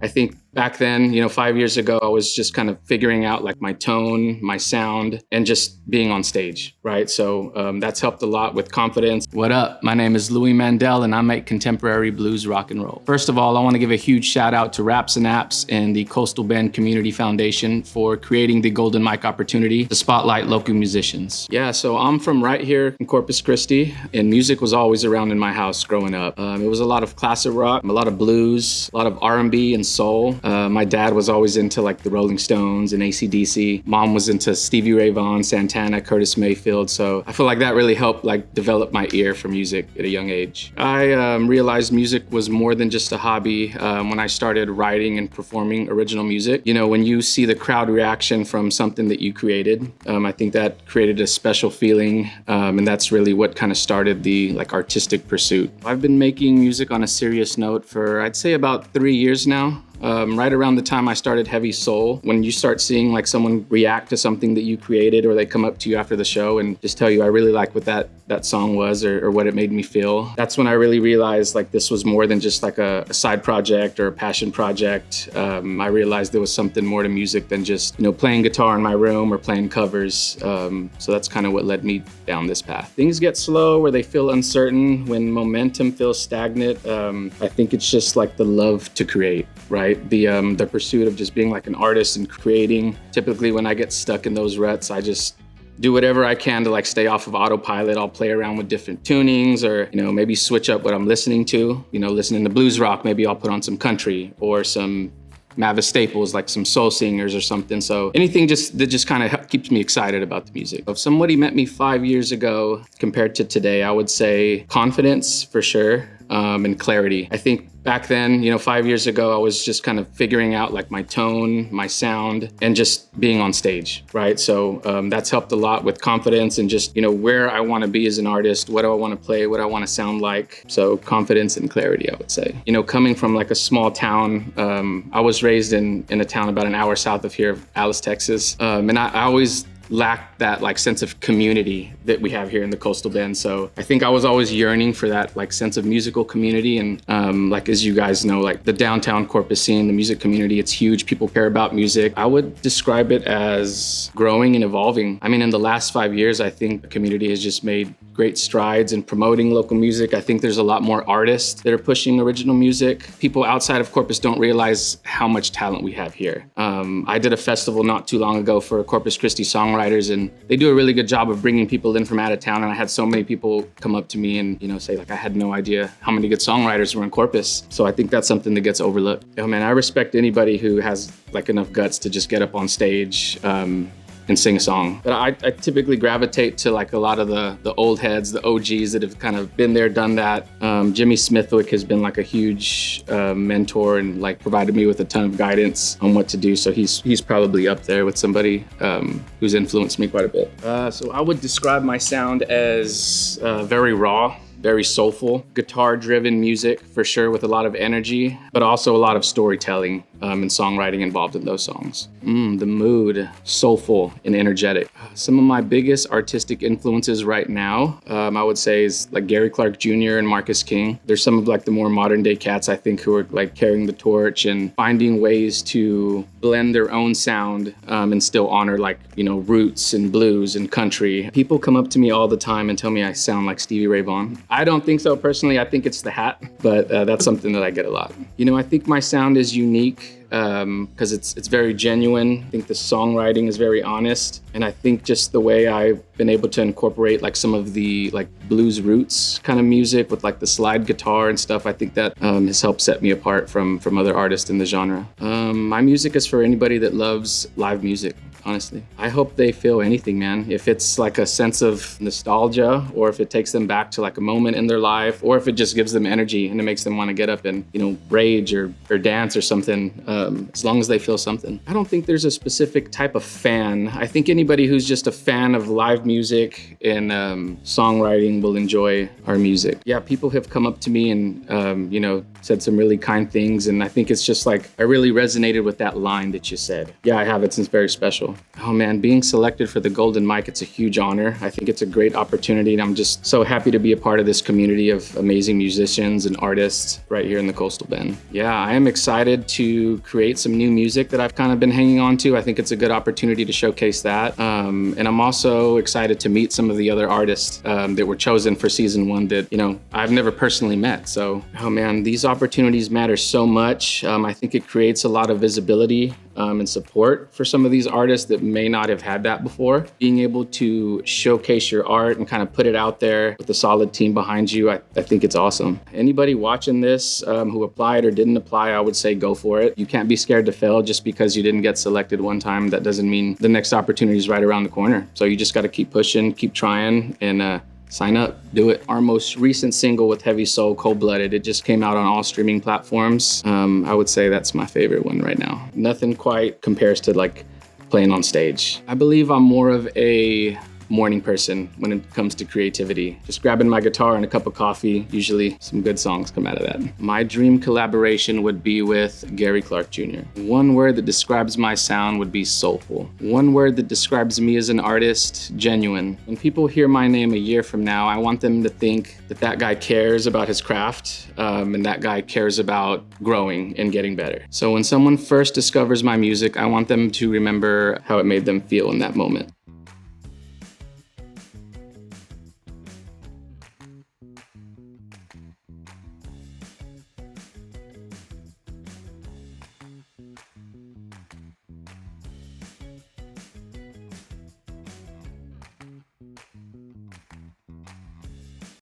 I think back then, 5 years ago, I was just kind of figuring out like my tone, my sound, and just being on stage, right? So that's helped a lot with confidence. What up? My name is Louie Mandel, and I make contemporary blues rock and roll. First of all, I want to give a huge shout out to Raps and Apps and the Coastal Bend Community Foundation for creating the Golden Mic opportunity to spotlight local musicians. Yeah, so I'm from right here in Corpus Christi, and music was always around in my house growing up. It was a lot of classic rock, a lot of blues, a lot of R&B and soul. My dad was always into like the Rolling Stones and AC/DC. Mom was into Stevie, Vaughan, Santana, Curtis Mayfield. So I feel like that really helped like develop my ear for music at a young age. I realized music was more than just a hobby when I started writing and performing original music. When you see the crowd reaction from something that you created, I think that created a special feeling, and that's really what kind of started the like artistic pursuit. I've been making music on a serious note for I'd say about 3 years now. Right around the time I started Heavy Soul, when you start seeing like someone react to something that you created, or they come up to you after the show and just tell you, I really like what that song was, or what it made me feel. That's when I really realized like this was more than just like a side project or a passion project. I realized there was something more to music than just, playing guitar in my room or playing covers. So that's kind of what led me down this path. Things get slow where they feel uncertain, when momentum feels stagnant. I think it's just like the love to create, right? The pursuit of just being like an artist and creating. Typically when I get stuck in those ruts, I just do whatever I can to like stay off of autopilot. I'll play around with different tunings, or maybe switch up what I'm listening to. Listening to blues rock, maybe I'll put on some country or some Mavis Staples, like some soul singers or something. So anything that just kind of keeps me excited about the music. If somebody met me 5 years ago compared to today, I would say confidence for sure, and clarity. I think back then, 5 years ago, I was just kind of figuring out like my tone, my sound, and just being on stage, right? So that's helped a lot with confidence and just, where I want to be as an artist, what do I want to play, what I want to sound like. So confidence and clarity, I would say. Coming from like a small town, I was raised in a town about an hour south of here, Alice, Texas. And I always lacked that like sense of community that we have here in the Coastal Bend. So I think I was always yearning for that like sense of musical community. And like, as you guys know, like the downtown Corpus scene, the music community, it's huge. People care about music. I would describe it as growing and evolving. I mean, in the last 5 years, I think the community has just made great strides in promoting local music. I think there's a lot more artists that are pushing original music. People outside of Corpus don't realize how much talent we have here. I did a festival not too long ago for Corpus Christi songwriters, and they do a really good job of bringing people in from out of town. And I had so many people come up to me and, say like, I had no idea how many good songwriters were in Corpus. So I think that's something that gets overlooked. Man, I respect anybody who has like enough guts to just get up on stage, and sing a song. But I typically gravitate to like a lot of the old heads, the OGs that have kind of been there, done that. Jimmy Smithwick has been like a huge mentor and like provided me with a ton of guidance on what to do. So he's probably up there with somebody who's influenced me quite a bit. So I would describe my sound as very raw, very soulful, guitar-driven music for sure, with a lot of energy, but also a lot of storytelling and songwriting involved in those songs. The mood, soulful and energetic. Some of my biggest artistic influences right now, I would say, is like Gary Clark Jr. and Marcus King. There's some of like the more modern day cats, I think, who are like carrying the torch and finding ways to blend their own sound and still honor like, roots and blues and country. People come up to me all the time and tell me I sound like Stevie Ray Vaughan. I don't think so personally. I think it's the hat, but that's something that I get a lot. I think my sound is unique because it's very genuine. I think the songwriting is very honest, and I think just the way I've been able to incorporate like some of the like blues roots kind of music with like the slide guitar and stuff, I think that has helped set me apart from other artists in the genre. My music is for anybody that loves live music. Honestly, I hope they feel anything, man. If it's like a sense of nostalgia, or if it takes them back to like a moment in their life, or if it just gives them energy and it makes them want to get up and, rage or dance or something, as long as they feel something. I don't think there's a specific type of fan. I think anybody who's just a fan of live music and songwriting will enjoy our music. Yeah, people have come up to me and, said some really kind things. And I think it's just like, I really resonated with that line that you said. Yeah, I have. It's very special. So, oh man, being selected for the Golden Mic, it's a huge honor. I think it's a great opportunity, and I'm just so happy to be a part of this community of amazing musicians and artists right here in the Coastal Bend. Yeah, I am excited to create some new music that I've kind of been hanging on to. I think it's a good opportunity to showcase that. And I'm also excited to meet some of the other artists that were chosen for season 1 that, I've never personally met. So, oh man, these opportunities matter so much. I think it creates a lot of visibility and support for some of these artists that may not have had that before. Being able to showcase your art and kind of put it out there with a solid team behind you, I think it's awesome. Anybody watching this who applied or didn't apply, I would say go for it. You can't be scared to fail just because you didn't get selected one time. That doesn't mean the next opportunity is right around the corner. So you just got to keep pushing, keep trying, and sign up, do it. Our most recent single with Heavy Soul, Cold Blooded, it just came out on all streaming platforms. I would say that's my favorite one right now. Nothing quite compares to like playing on stage. I believe I'm more of a morning person when it comes to creativity. Just grabbing my guitar and a cup of coffee, usually some good songs come out of that. My dream collaboration would be with Gary Clark Jr. One word that describes my sound would be soulful. One word that describes me as an artist, genuine. When people hear my name a year from now, I want them to think that that guy cares about his craft and that guy cares about growing and getting better. So when someone first discovers my music, I want them to remember how it made them feel in that moment.